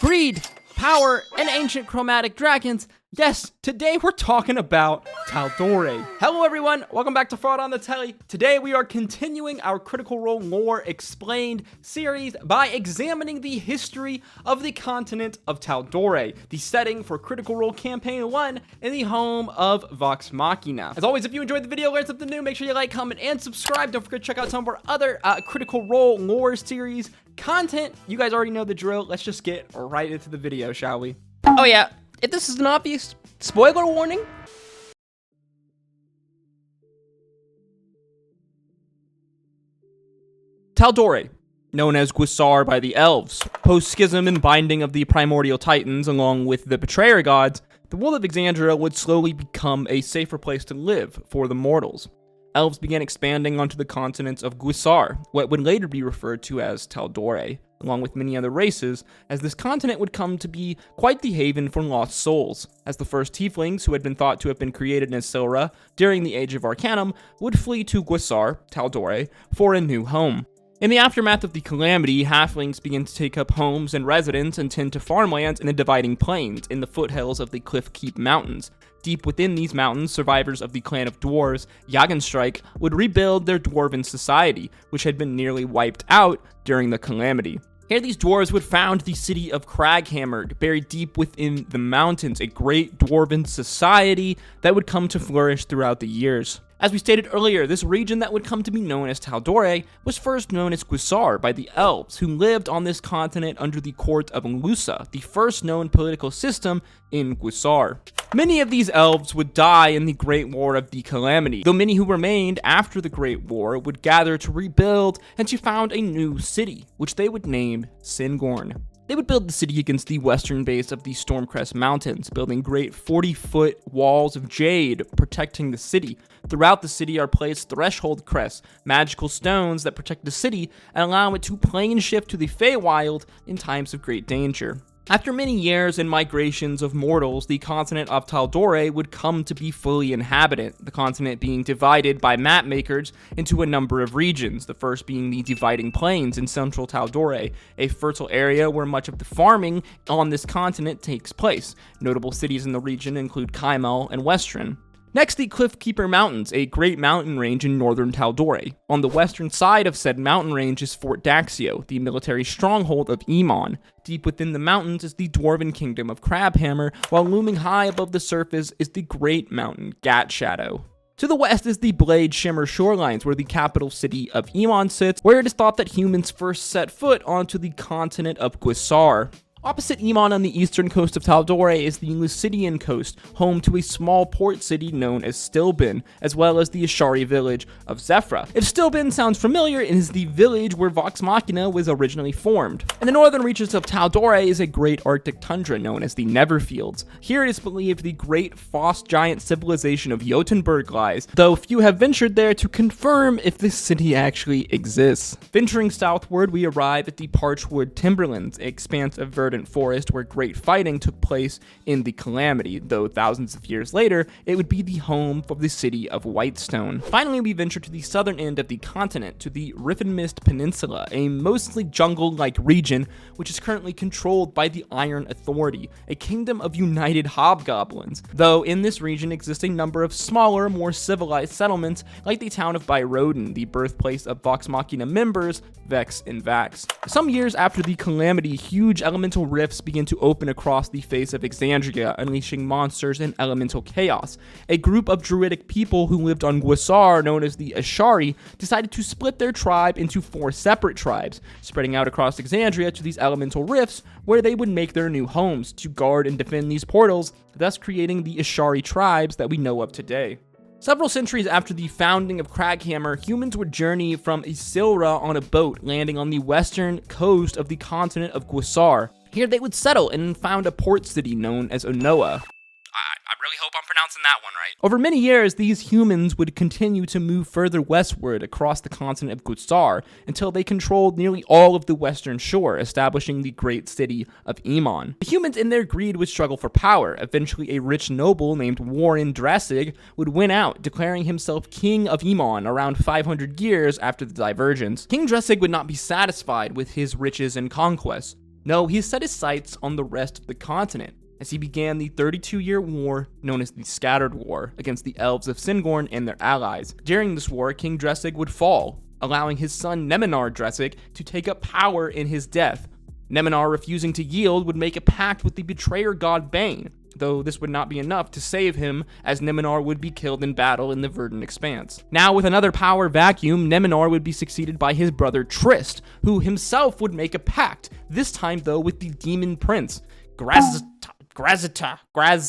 greed, power, and ancient chromatic dragons. Yes, today we're talking about Tal'Dorei. Hello everyone, welcome back to FraudOnTheTele. Today we are continuing our Critical Role Lore Explained series by examining the history of the continent of Tal'Dorei, the setting for Critical Role Campaign 1 in the home of Vox Machina. As always, if you enjoyed the video, learned something new, make sure you like, comment, and subscribe. Don't forget to check out some of our other Critical Role Lore series content. You guys already know the drill. Let's just get right into the video, shall we? Oh yeah. If this is an obvious spoiler warning, Tal'Dorei, known as Guisar by the elves, post-schism and binding of the primordial titans along with the betrayer gods, the world of Exandria would slowly become a safer place to live for the mortals. Elves began expanding onto the continents of Guisar, what would later be referred to as Tal'Dorei, along with many other races, as this continent would come to be quite the haven for lost souls, as the first tieflings, who had been thought to have been created in Silra during the Age of Arcanum, would flee to Guisar, Tal'Dorei, for a new home. In the aftermath of the calamity, halflings began to take up homes and residence and tend to farmlands in the dividing plains in the foothills of the Cliff Keep Mountains. Deep within these mountains, survivors of the clan of dwarves, Jagenstreich, would rebuild their dwarven society, which had been nearly wiped out during the calamity. Here, these dwarves would found the city of Craghammer, buried deep within the mountains, a great dwarven society that would come to flourish throughout the years. As we stated earlier, this region that would come to be known as Tal'Dorei was first known as Guisar by the elves, who lived on this continent under the court of Lusa, the first known political system in Guisar. Many of these elves would die in the Great War of the Calamity, though many who remained after the Great War would gather to rebuild and to found a new city, which they would name Singorn. They would build the city against the western base of the Stormcrest Mountains, building great 40-foot walls of jade protecting the city. Throughout the city are placed threshold crests, magical stones that protect the city and allow it to plane shift to the Feywild in times of great danger. After many years and migrations of mortals, the continent of Tal'Dorei would come to be fully inhabited, the continent being divided by map makers into a number of regions, the first being the Dividing Plains in central Tal'Dorei, a fertile area where much of the farming on this continent takes place. Notable cities in the region include Kaimal and Westron. Next, the Cliffkeeper Mountains, a great mountain range in northern Tal'Dorei. On the western side of said mountain range is Fort Daxio, the military stronghold of Emon. Deep within the mountains is the dwarven kingdom of Crabhammer, while looming high above the surface is the great mountain Gatshadow. To the west is the Blade Shimmer Shorelines, where the capital city of Emon sits, where it is thought that humans first set foot onto the continent of Guisar. Opposite Emon on the eastern coast of Tal'Dorei is the Lucidian coast, home to a small port city known as Stilben, as well as the Ashari village of Zephyra. If Stilben sounds familiar, it is the village where Vox Machina was originally formed. In the northern reaches of Tal'Dorei is a great Arctic tundra known as the Neverfields. Here it is believed the great Frost giant civilization of Jotunberg lies, though few have ventured there to confirm if this city actually exists. Venturing southward, we arrive at the Parchwood Timberlands, an expanse of verdant forest where great fighting took place in the Calamity, though thousands of years later, it would be the home of the city of Whitestone. Finally, we venture to the southern end of the continent, to the Riffenmist Peninsula, a mostly jungle-like region which is currently controlled by the Iron Authority, a kingdom of united hobgoblins, though in this region exist a number of smaller, more civilized settlements like the town of Byrodin, the birthplace of Vox Machina members Vex and Vax. Some years after the Calamity, huge elemental rifts begin to open across the face of Exandria, unleashing monsters and elemental chaos. A group of druidic people who lived on Guisar, known as the Ashari, decided to split their tribe into 4 separate tribes, spreading out across Exandria to these elemental rifts, where they would make their new homes to guard and defend these portals, thus creating the Ashari tribes that we know of today. Several centuries after the founding of Craghammer, humans would journey from Isilra on a boat, landing on the western coast of the continent of Guisar. Here they would settle and found a port city known as Onoa. I really hope I'm pronouncing that one right. Over many years, these humans would continue to move further westward across the continent of Guisar until they controlled nearly all of the western shore, establishing the great city of Emon. The humans in their greed would struggle for power. Eventually, a rich noble named Warren Dressig would win out, declaring himself king of Emon around 500 years after the divergence. King Dressig would not be satisfied with his riches and conquests. No, he set his sights on the rest of the continent, as he began the 32-year war known as the Scattered War against the elves of Singorn and their allies. During this war, King Dressig would fall, allowing his son Neminar Dressig to take up power in his death. Neminar, refusing to yield, would make a pact with the betrayer god Bane, though this would not be enough to save him, as Neminar would be killed in battle in the Verdant Expanse. Now, with another power vacuum, Neminar would be succeeded by his brother Trist, who himself would make a pact, this time though with the demon prince, Grazta. How the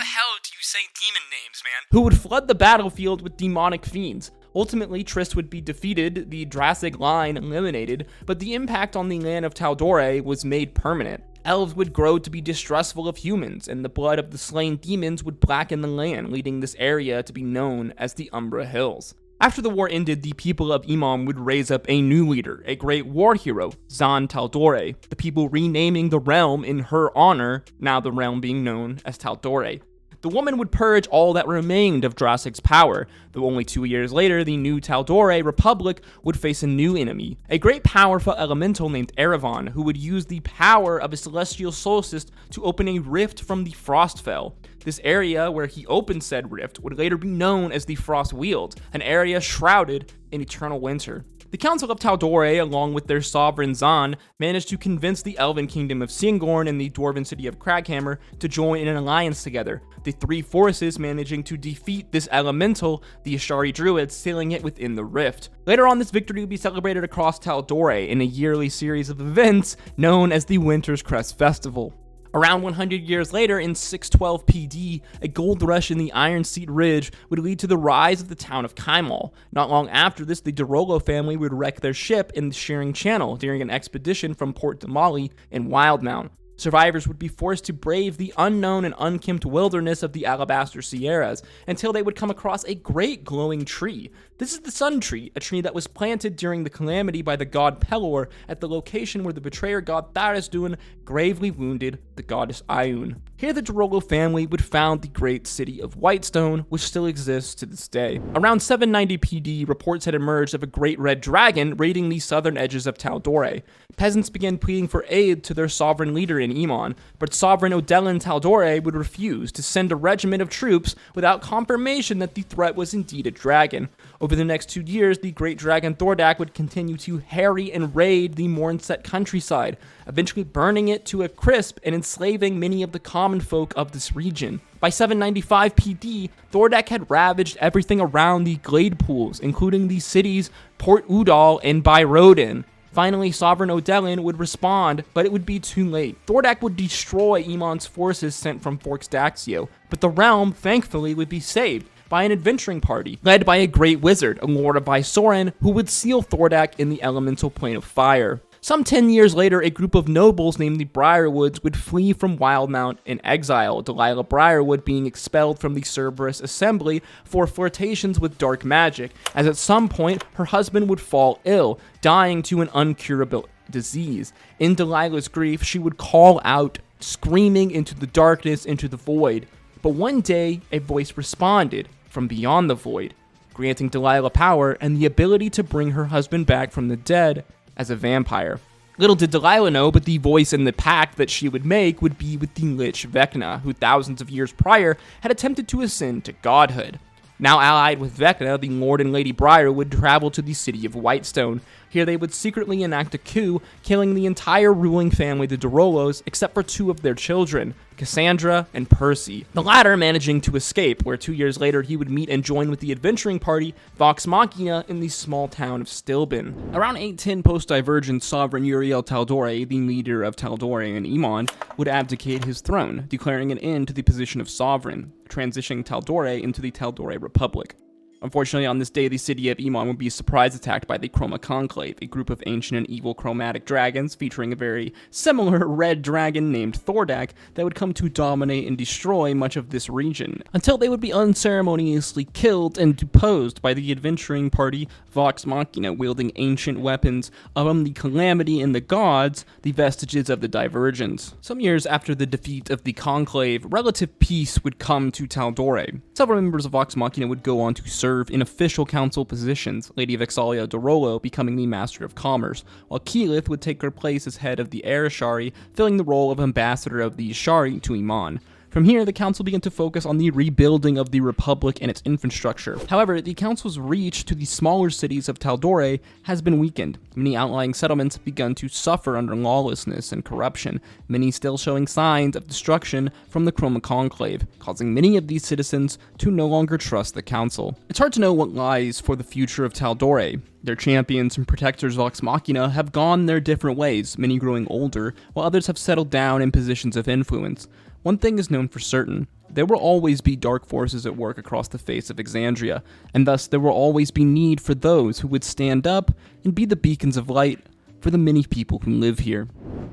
hell do you say demon names, man? Who would flood the battlefield with demonic fiends. Ultimately, Trist would be defeated, the Drasig line eliminated, but the impact on the land of Tal'Dorei was made permanent. Elves would grow to be distrustful of humans, and the blood of the slain demons would blacken the land, leading this area to be known as the Umbra Hills. After the war ended, the people of Emon would raise up a new leader, a great war hero, Zan Tal'Dorei, the people renaming the realm in her honor, now the realm being known as Tal'Dorei. The woman would purge all that remained of Drasig's power, though only 2 years later, the new Tal'Dorei Republic would face a new enemy, a great powerful elemental named Erevan, who would use the power of a celestial solstice to open a rift from the Frostfell. This area where he opened said rift would later be known as the Frost Weald, an area shrouded in eternal winter. The Council of Tal'Dorei, along with their sovereign Zan, managed to convince the Elven Kingdom of Singorn and the Dwarven city of Kraghammer to join in an alliance together, the three forces managing to defeat this elemental, the Ashari Druids, sealing it within the rift. Later on, this victory would be celebrated across Tal'Dorei in a yearly series of events known as the Winter's Crest Festival. Around 100 years later, in 612 PD, a gold rush in the Iron Seat Ridge would lead to the rise of the town of Kaimal. Not long after this, the Dorolo family would wreck their ship in the Shearing Channel during an expedition from Port Damali in Wildmount. Survivors would be forced to brave the unknown and unkempt wilderness of the Alabaster Sierras until they would come across a great glowing tree. This is the Sun Tree, a tree that was planted during the calamity by the god Pelor at the location where the betrayer god Tharizdun gravely wounded the goddess Ayun. Here the Dorolo family would found the great city of Whitestone, which still exists to this day. Around 790 PD, reports had emerged of a great red dragon raiding the southern edges of Tal'Dorei. Peasants began pleading for aid to their sovereign leader in Emon, but sovereign Odelin Tal'Dorei would refuse to send a regiment of troops without confirmation that the threat was indeed a dragon. Over the next 2 years, the great dragon Thordak would continue to harry and raid the Mornset countryside, eventually burning it to a crisp and enslaving many of the common folk of this region. By 795 PD, Thordak had ravaged everything around the Glade Pools, including the cities Port Udal and Byrodin. Finally, Sovereign Odelin would respond, but it would be too late. Thordak would destroy Emon's forces sent from Forks Daxio, but the realm, thankfully, would be saved by an adventuring party, led by a great wizard, a lord of Vysoren, who would seal Thordak in the elemental plane of fire. Some 10 years later, a group of nobles named the Briarwoods would flee from Wildmount in exile, Delilah Briarwood being expelled from the Cerberus Assembly for flirtations with dark magic, as at some point her husband would fall ill, dying to an uncurable disease. In Delilah's grief, she would call out, screaming into the darkness, into the void. But one day, a voice responded from beyond the void, granting Delilah power and the ability to bring her husband back from the dead as a vampire. Little did Delilah know, but the voice in the pact that she would make would be with the Lich Vecna, who thousands of years prior had attempted to ascend to godhood. Now allied with Vecna, the Lord and Lady Briar would travel to the city of Whitestone. Here they would secretly enact a coup, killing the entire ruling family, the Dorolos, except for 2 of their children, Cassandra and Percy. The latter managing to escape, where 2 years later he would meet and join with the adventuring party Vox Machina in the small town of Stilben. Around 810 post-divergent, Sovereign Uriel Tal'Dorei, the leader of Tal'Dorei and Emon, would abdicate his throne, declaring an end to the position of sovereign, transitioning Tal'Dorei into the Tal'Dorei Republic. Unfortunately, on this day, the city of Emon would be surprise attacked by the Chroma Conclave, a group of ancient and evil chromatic dragons featuring a very similar red dragon named Thordak that would come to dominate and destroy much of this region, until they would be unceremoniously killed and deposed by the adventuring party Vox Machina, wielding ancient weapons of the Calamity and the Gods, the vestiges of the Divergence. Some years after the defeat of the Conclave, relative peace would come to Tal'Dorei. Several members of Vox Machina would go on to serve serve in official council positions, Lady Vex'ahlia Dorolo becoming the Master of Commerce, while Keyleth would take her place as head of the Arashari, filling the role of ambassador of the Ashari to Iman. From here, the council began to focus on the rebuilding of the Republic and its infrastructure. However, the council's reach to the smaller cities of Tal'Dorei has been weakened. Many outlying settlements have begun to suffer under lawlessness and corruption, many still showing signs of destruction from the Chroma Conclave, causing many of these citizens to no longer trust the council. It's hard to know what lies for the future of Tal'Dorei. Their champions and protectors Vox Machina have gone their different ways, many growing older, while others have settled down in positions of influence. One thing is known for certain: there will always be dark forces at work across the face of Exandria, and thus there will always be need for those who would stand up and be the beacons of light for the many people who live here.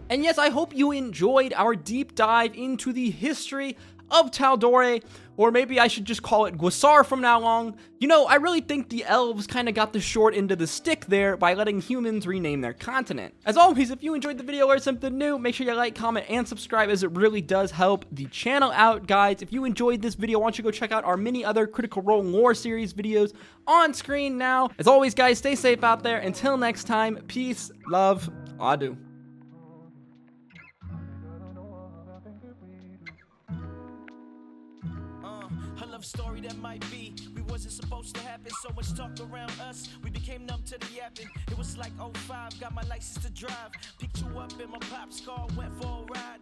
And yes, I hope you enjoyed our deep dive into the history of Tal'Dorei, or maybe I should just call it Gwasar from now on. You know, I really think the elves kind of got the short end of the stick there by letting humans rename their continent. As always, if you enjoyed the video or something new, make sure you like, comment, and subscribe, as it really does help the channel out, guys. If you enjoyed this video, why don't you go check out our many other Critical Role lore series videos on screen now. As always, guys, stay safe out there. Until next time, peace, love, adieu. Story that might be, we wasn't supposed to happen. So much talk around us, we became numb to the yapping. It was like '05, got my license to drive, picked you up in my pop's car, went for a ride.